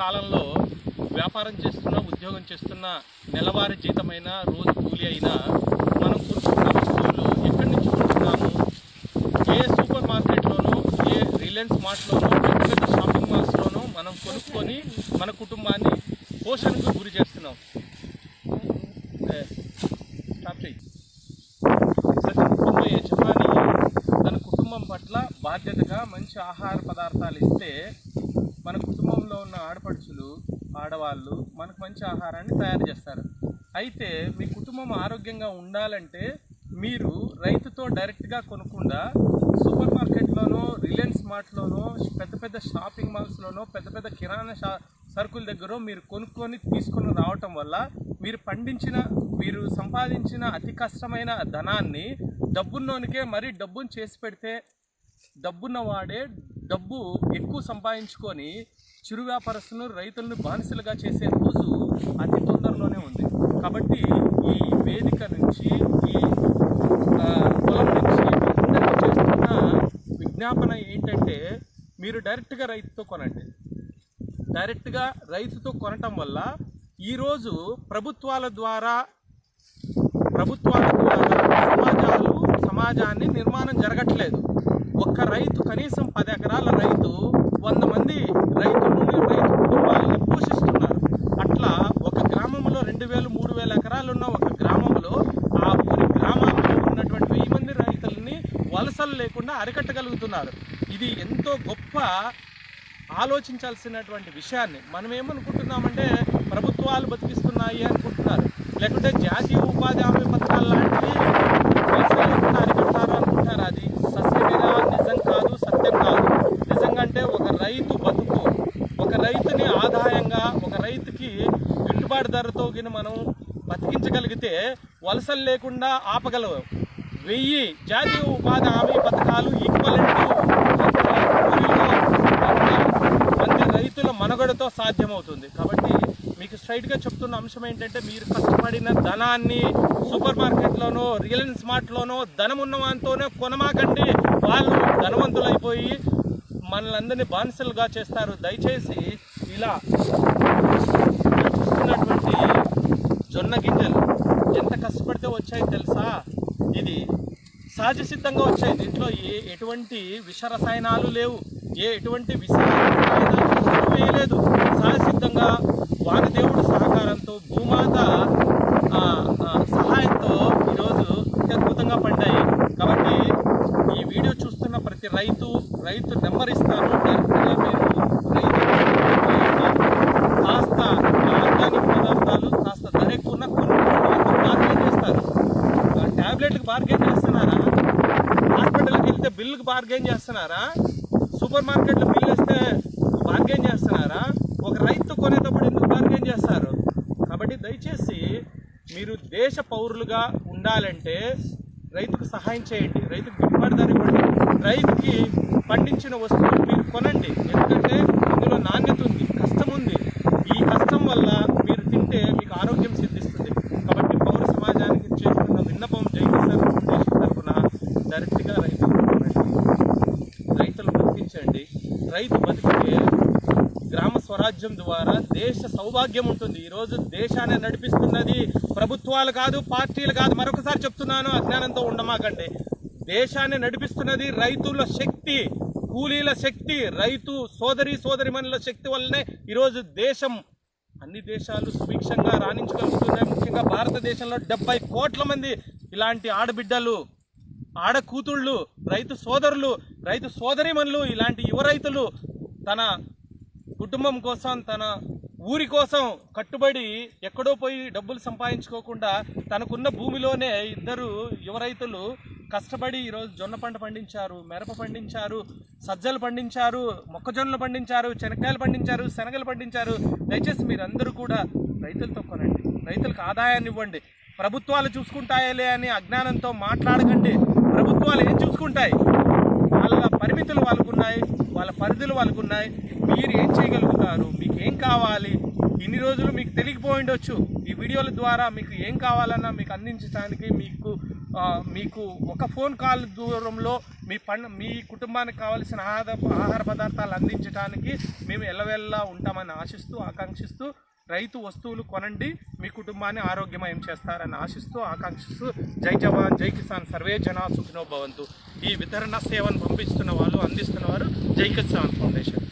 కాలంలో వ్యాపారం చేస్తున్నా, ఉద్యోగం చేస్తున్నా, నెలవారీ జీతమైనా, రోజు కూలి అయినా మనం కొనుక్కున్న వస్తువులు ఎక్కడి నుంచి కొంటున్నాము? ఏ సూపర్ మార్కెట్లోనో, ఏ రిలయన్స్ మార్ట్లోనో, పెద్ద పెద్ద షాపింగ్ మాల్స్లోనో మనం కొనుక్కొని మన కుటుంబాన్ని పోషణకు గురి చేస్తున్నాం. ప్రతి కుటుంబ యజమాని తన కుటుంబం పట్ల బాధ్యతగా మంచి ఆహార పదార్థాలు ఇస్తే మన కుటుంబంలో ఉన్న ఆడపడుచులు, ఆడవాళ్ళు మనకు మంచి ఆహారాన్ని తయారు చేస్తారు. అయితే మీ కుటుంబం ఆరోగ్యంగా ఉండాలంటే మీరు రైతుతో డైరెక్ట్గా కొనకుండా సూపర్ మార్కెట్లోనో, రిలయన్స్ మార్ట్లోనో, పెద్ద పెద్ద షాపింగ్ మాల్స్లోనో, పెద్ద పెద్ద కిరాణా సరుకుల దగ్గర మీరు కొనుక్కొని తీసుకొని రావటం వల్ల మీరు సంపాదించిన అతి కష్టమైన ధనాన్ని డబ్బున్నోనికే మరీ డబ్బును చేసి పెడితే డబ్బున్నవాడే డబ్బు ఎక్కువ సంపాదించుకొని చిరు వ్యాపారస్తులను, రైతులను బానిసలుగా చేసే రోజు అతి తొందరలోనే ఉంది. కాబట్టి ఈ వేదిక నుంచి, ఈ పొలం నుంచి అందరికీ చేస్తున్న విజ్ఞాపన ఏంటంటే మీరు డైరెక్ట్గా రైతుతో కొనండి. డైరెక్ట్గా రైతుతో కొనటం వల్ల ఈరోజు ప్రభుత్వాల ద్వారా సమాజాన్ని నిర్మాణం జరగట్లేదు. ఒక్క రైతు, కనీసం 10 ఎకరాల రైతు 100 మంది రైతులను, రైతు కుటుంబాలను పోషిస్తున్నారు. అట్లా ఒక గ్రామంలో 2000, 3000 ఎకరాలు ఉన్న ఒక గ్రామంలో ఆ ఊరి గ్రామంలో ఉన్నటువంటి 1000 మంది రైతులని వలసలు లేకుండా అరికట్టగలుగుతున్నారు. ఇది ఎంతో గొప్ప ఆలోచించాల్సినటువంటి విషయాన్ని. మనం ఏమనుకుంటున్నామంటే ప్రభుత్వాలు బతికిస్తున్నాయి అనుకుంటున్నారు, లేకుంటే జాతీయ ఉపాధి హామీ పథకాలు లాంటివి వలసలు లేకుండా అరికడతారు అనుకుంటారు. అది సస్యమేగా, నిజం కాదు, సత్యం కాదు. నిజంగా అంటే ఒక రైతు బతుకు, ఒక రైతుని ఆదాయంగా, ఒక రైతుకి గిట్టుబాటు ధరతో మనం బతికించగలిగితే వలసలు లేకుండా ఆపగలవు. 1000 జాతీయ ఉపాధి హామీ పథకాలు ఈక్వలెంట్ మంది రైతుల మనుగడతో సాధ్యమవుతుంది. కాబట్టి మీకు స్ట్రైట్గా చెప్తున్న అంశం ఏంటంటే మీరు కష్టపడిన ధనాన్ని సూపర్ మార్కెట్లోనో, రిలయన్స్ మార్ట్లోనో, ధనం ఉన్నవానితోనే కొనమాకండి. వాళ్ళు ధనవంతులైపోయి మనలందరినీ బానిసలుగా చేస్తారు. దయచేసి ఇలా చూస్తున్నటువంటి జొన్న గింజలు ఎంత కష్టపడితే వచ్చాయి తెలుసా? ఇది సహజ సిద్ధంగా వచ్చాయి. దీంట్లో ఎటువంటి విష రసాయనాలు లేవు, ఎటువంటి విష రసాయనాలు వేయలేదు. సహజసిద్ధంగా వానదేవుడు సహకారంతో, భూమాత సహాయంతో ఈరోజు అత్యద్భుతంగా పండాయి. కాబట్టి ఈ వీడియో చూస్తున్న ప్రతి రైతు నెంబర్ ఇస్తాను. డైరెక్ట్గా మీరు రైతు కాస్త ఆర్గానిక్ పదార్థాలు కాస్త ధర ఎక్కువ ఉన్న బార్గెన్ చేస్తారు. ట్యాబ్లెట్కి బార్గెన్ చేస్తున్నారా? హాస్పిటల్కి వెళ్తే బిల్లుకి బార్గెన్ చేస్తున్నారా? సూపర్ మార్కెట్లో బిల్లు వేస్తే బార్గెన్ చేస్తున్నారా? ఒక రైతు కొనేటప్పుడు ఎందుకు బార్గెన్ చేస్తారు? కాబట్టి దయచేసి మీరు దేశ పౌరులుగా ఉండాలంటే రైతుకు సహాయం చేయండి, రైతుకు గిట్టుబాటు ధర ఇవ్వండి, రైతుకి పండించిన వస్తువులు మీరు కొనండి. ఎందుకంటే ఇందులో నాణ్యత ఉంది, కష్టం ఉంది. ఈ కష్టం వల్ల మీరు తింటే మీకు ఆరోగ్యం సిద్ధిస్తుంది. కాబట్టి పౌర సమాజానికి చేస్తున్న విన్నపం జైకిసాన్ ఫౌండేషన్ తరఫున డైరెక్ట్గా రైతులు బతికించండి. రైతు బతికితే గ్రామ స్వరాజ్యం ద్వారా దేశ సౌభాగ్యం ఉంటుంది. ఈరోజు దేశాన్ని నడిపిస్తున్నది ప్రభుత్వాలు కాదు, పార్టీలు కాదు. మరొకసారి చెప్తున్నాను, అజ్ఞానంతో ఉండమాకండి. దేశాన్ని నడిపిస్తున్నది రైతుల శక్తి, కూలీల శక్తి, రైతు సోదరిమణుల శక్తి వల్లనే ఈరోజు దేశం, అన్ని దేశాలు సుభిక్షంగా రాణించగలుగుతున్నాయి. ముఖ్యంగా భారతదేశంలో 70 కోట్ల మంది ఇలాంటి ఆడబిడ్డలు, ఆడకూతుళ్ళు, రైతు సోదరులు, రైతు సోదరిమణులు, ఇలాంటి యువ రైతులు తన కుటుంబం కోసం, తన ఊరి కోసం కట్టుబడి ఎక్కడో పోయి డబ్బులు సంపాదించుకోకుండా తనకున్న భూమిలోనే 2 యువ రైతులు కష్టపడి ఈరోజు జొన్న పంట పండించారు, మిరప పండించారు, సజ్జలు పండించారు, మొక్కజొన్నలు పండించారు, శనక్కాయలు పండించారు, శనగలు పండించారు. దయచేసి మీరందరూ కూడా రైతులతో కొనండి, రైతులకు ఆదాయాన్ని ఇవ్వండి. ప్రభుత్వాలు చూసుకుంటాయలే అని అజ్ఞానంతో మాట్లాడకండి. ప్రభుత్వాలు ఏం చూసుకుంటాయి? వాళ్ళ పరిమితులు వాళ్ళకున్నాయి, వాళ్ళ పరిధులు వాళ్ళకున్నాయి. మీరు ఏం చేయగలుగుతారు? మీకు ఏం కావాలి? ఇన్ని రోజులు మీకు తెలియకపోయి ఉండొచ్చు. ఈ వీడియోల ద్వారా మీకు ఏం కావాలన్నా మీకు అందించడానికి మీకు మీకు ఒక ఫోన్ కాల్ దూరంలో మీ కుటుంబానికి కావాల్సిన ఆహార పదార్థాలు అందించడానికి మేము ఎల్లవెల్లా ఉంటామని ఆకాంక్షిస్తూ రైతు వస్తువులు కొనండి, మీ కుటుంబాన్ని ఆరోగ్యమయం చేస్తారని ఆకాంక్షిస్తూ జై జవాన్ జై కిసాన్ సర్వే జనా సుఖినో భవంతు. ఈ వితరణ సేవను అందిస్తున్న వారు జై కిసాన్ ఫౌండేషన్.